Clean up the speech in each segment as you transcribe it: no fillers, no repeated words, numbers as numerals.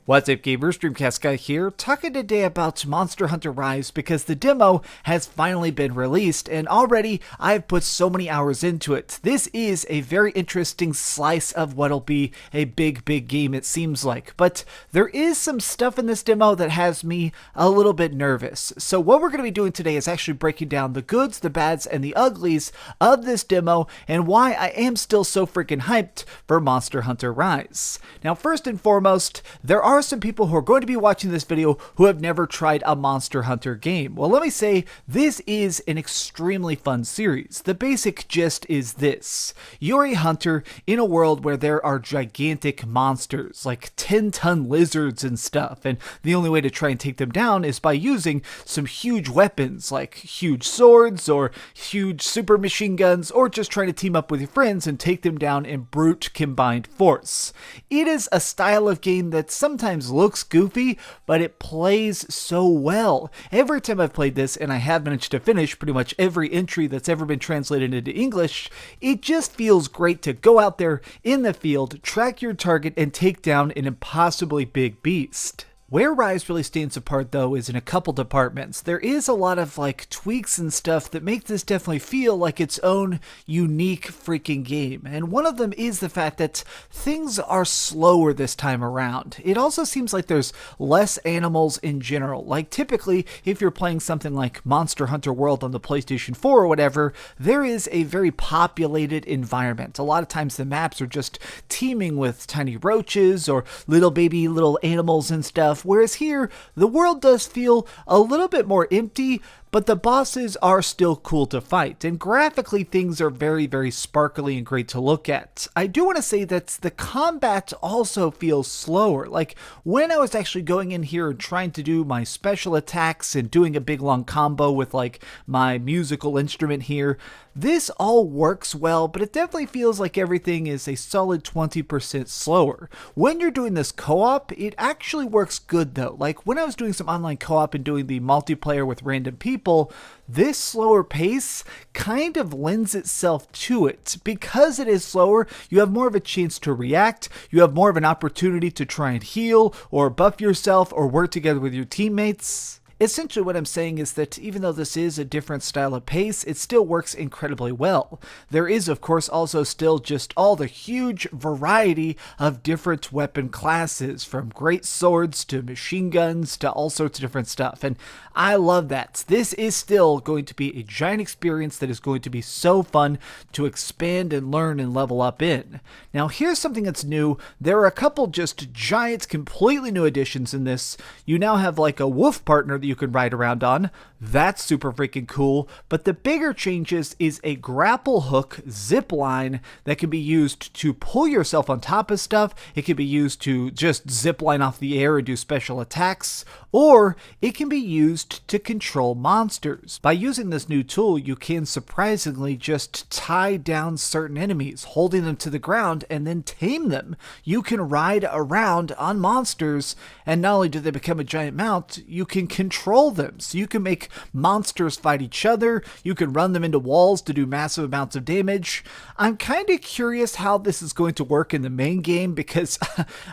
What's up gamers, DreamcastGuy here, talking today about Monster Hunter Rise because the demo has finally been released and already I've put so many hours into it. This is a very interesting slice of what'll be a big game it seems like, but there is some stuff in this demo that has me a little bit nervous. So what we're going to be doing today is actually breaking down the goods, the bads, and the uglies of this demo and why I am still so freaking hyped for Monster Hunter Rise. Now first and foremost, there are some people who are going to be watching this video who have never tried a Monster Hunter game. Well, let me say, this is an extremely fun series. The basic gist is this. You're a hunter in a world where there are gigantic monsters, like 10-ton lizards and stuff, and the only way to try and take them down is by using some huge weapons, like huge swords, or huge super machine guns, or just trying to team up with your friends and take them down in brute combined force. It is a style of game that sometimes looks goofy, but it plays so well. Every time I've played this, and I have managed to finish pretty much every entry that's ever been translated into English, it just feels great to go out there in the field, track your target, and take down an impossibly big beast. Where Rise really stands apart though is in a couple departments. There is a lot of tweaks and stuff that make this definitely feel like its own unique freaking game. And one of them is the fact that things are slower this time around. It also seems like there's less animals in general. Like typically, if you're playing something like Monster Hunter World on the PlayStation 4 or whatever, there is a very populated environment. A lot of times the maps are just teeming with tiny roaches or little animals and stuff. Whereas here, the world does feel a little bit more empty, but the bosses are still cool to fight, and graphically things are very sparkly and great to look at. I do want to say that the combat also feels slower. Like when I was actually going in here and trying to do my special attacks and doing a big long combo with my musical instrument here, this all works well, but it definitely feels like everything is a solid 20% slower. When you're doing this co-op, it actually works good though. Like when I was doing some online co-op and doing the multiplayer with random people, this slower pace kind of lends itself to it. Because it is slower, you have more of a chance to react, you have more of an opportunity to try and heal or buff yourself or work together with your teammates. Essentially what I'm saying is that even though this is a different style of pace, it still works incredibly well. There is of course also still just all the huge variety of different weapon classes, from great swords to machine guns to all sorts of different stuff, and I love that. This is still going to be a giant experience that is going to be so fun to expand and learn and level up in. Now here's something that's new. There are a couple just giant completely new additions in this. You now have a wolf partner that you can ride around on. That's super freaking cool. But the bigger changes is a grapple hook zip line that can be used to pull yourself on top of stuff. It can be used to just zip line off the air and do special attacks, or it can be used to control monsters. By using this new tool, you can surprisingly just tie down certain enemies, holding them to the ground and then tame them. You can ride around on monsters, and not only do they become a giant mount, you can control them. So you can make monsters fight each other, you can run them into walls to do massive amounts of damage. I'm kind of curious how this is going to work in the main game because,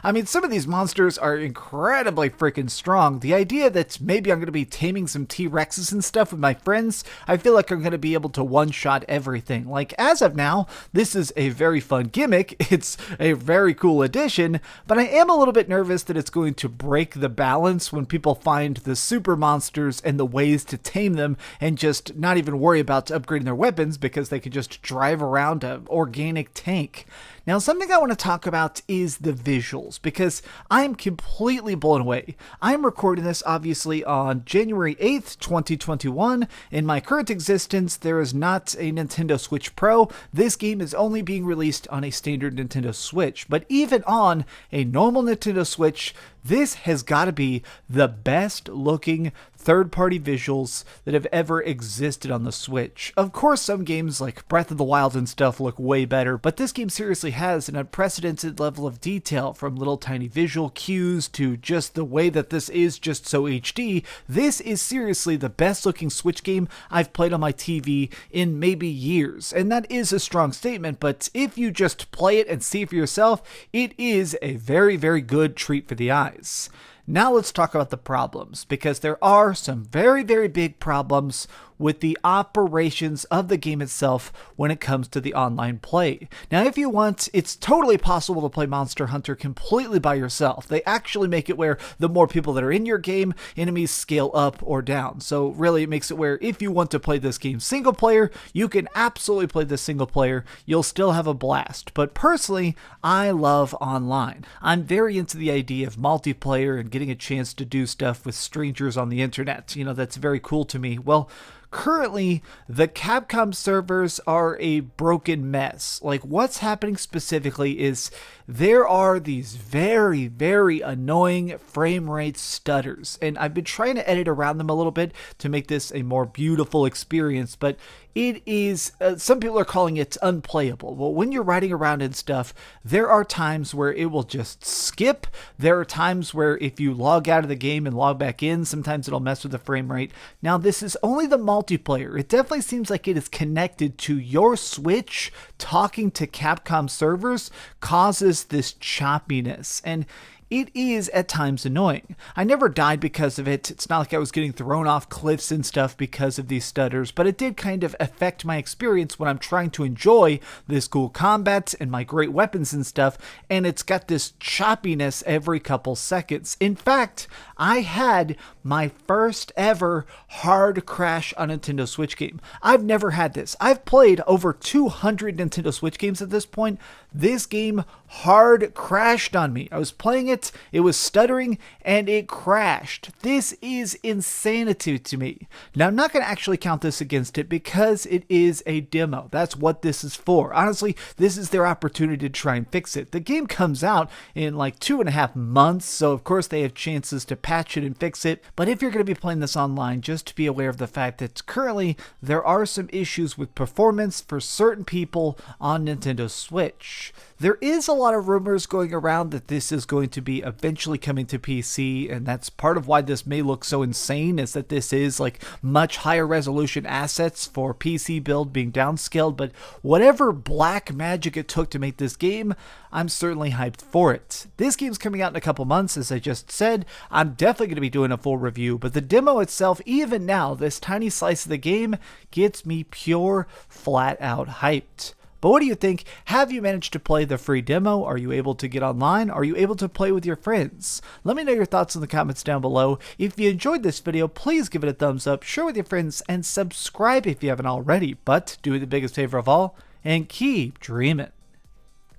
I mean, some of these monsters are incredibly freaking strong. The idea that maybe I'm going to be taming some T-Rexes and stuff with my friends, I feel like I'm going to be able to one-shot everything. Like, as of now, this is a very fun gimmick, it's a very cool addition, but I am a little bit nervous that it's going to break the balance when people find the super monsters and the ways to tame them and just not even worry about upgrading their weapons because they could just drive around an organic tank. Now, something I want to talk about is the visuals, because I'm completely blown away. I'm recording this obviously on January 8th, 2021. In my current existence, there is not a Nintendo Switch Pro. This game is only being released on a standard Nintendo Switch, but even on a normal Nintendo Switch, this has got to be the best looking third-party visuals that have ever existed on the Switch. Of course, some games like Breath of the Wild and stuff look way better, but this game seriously has an unprecedented level of detail, from little tiny visual cues to just the way that this is just so HD. This is seriously the best looking Switch game I've played on my TV in maybe years, and that is a strong statement, but if you just play it and see for yourself, it is a very, very good treat for the eyes. Now let's talk about the problems, because there are some very, very big problems with the operations of the game itself when it comes to the online play. Now, if you want, it's totally possible to play Monster Hunter completely by yourself. They actually make it where the more people that are in your game, enemies scale up or down. So really, it makes it where if you want to play this game single player, you can absolutely play this single player. You'll still have a blast. But personally, I love online. I'm very into the idea of multiplayer and getting a chance to do stuff with strangers on the internet. You know, that's very cool to me. Well, currently, the Capcom servers are a broken mess. Like, what's happening specifically is there are these very, very annoying frame rate stutters, and I've been trying to edit around them a little bit to make this a more beautiful experience, but it is, some people are calling it unplayable. Well, when you're riding around and stuff, there are times where it will just skip. There are times where if you log out of the game and log back in, sometimes it'll mess with the frame rate. Now, this is only the multiplayer. It definitely seems like it is connected to your Switch. Talking to Capcom servers causes this choppiness, and it is at times annoying. I never died because of it. It's not like I was getting thrown off cliffs and stuff because of these stutters, but it did kind of affect my experience when I'm trying to enjoy this cool combat and my great weapons and stuff, and it's got this choppiness every couple seconds. In fact, I had my first ever hard crash on a Nintendo Switch game. I've never had this. I've played over 200 Nintendo Switch games at this point. This game hard crashed on me. I was playing it was stuttering, and it crashed. This is insanity to me. Now, I'm not going to actually count this against it because it is a demo. That's what this is for. Honestly, this is their opportunity to try and fix it. The game comes out in like 2.5 months, so of course they have chances to patch it and fix it. But if you're going to be playing this online, just be aware of the fact that currently there are some issues with performance for certain people on Nintendo Switch. There is a lot of rumors going around that this is going to be eventually coming to PC, and that's part of why this may look so insane, is that this is like much higher resolution assets for PC build being downscaled, but whatever black magic it took to make this game, I'm certainly hyped for it. This game's coming out in a couple months, as I just said. I'm definitely going to be doing a full review, but the demo itself, even now, this tiny slice of the game, gets me pure, flat out hyped. But what do you think? Have you managed to play the free demo? Are you able to get online? Are you able to play with your friends? Let me know your thoughts in the comments down below. If you enjoyed this video, please give it a thumbs up, share with your friends, and subscribe if you haven't already. But do me the biggest favor of all, and keep dreaming.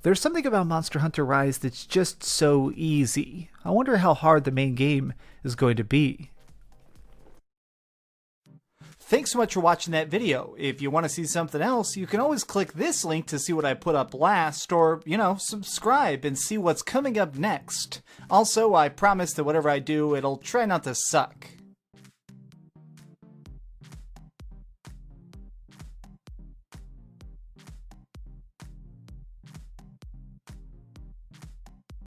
There's something about Monster Hunter Rise that's just so easy. I wonder how hard the main game is going to be. Thanks so much for watching that video. If you want to see something else, you can always click this link to see what I put up last, or, subscribe and see what's coming up next. Also, I promise that whatever I do, it'll try not to suck.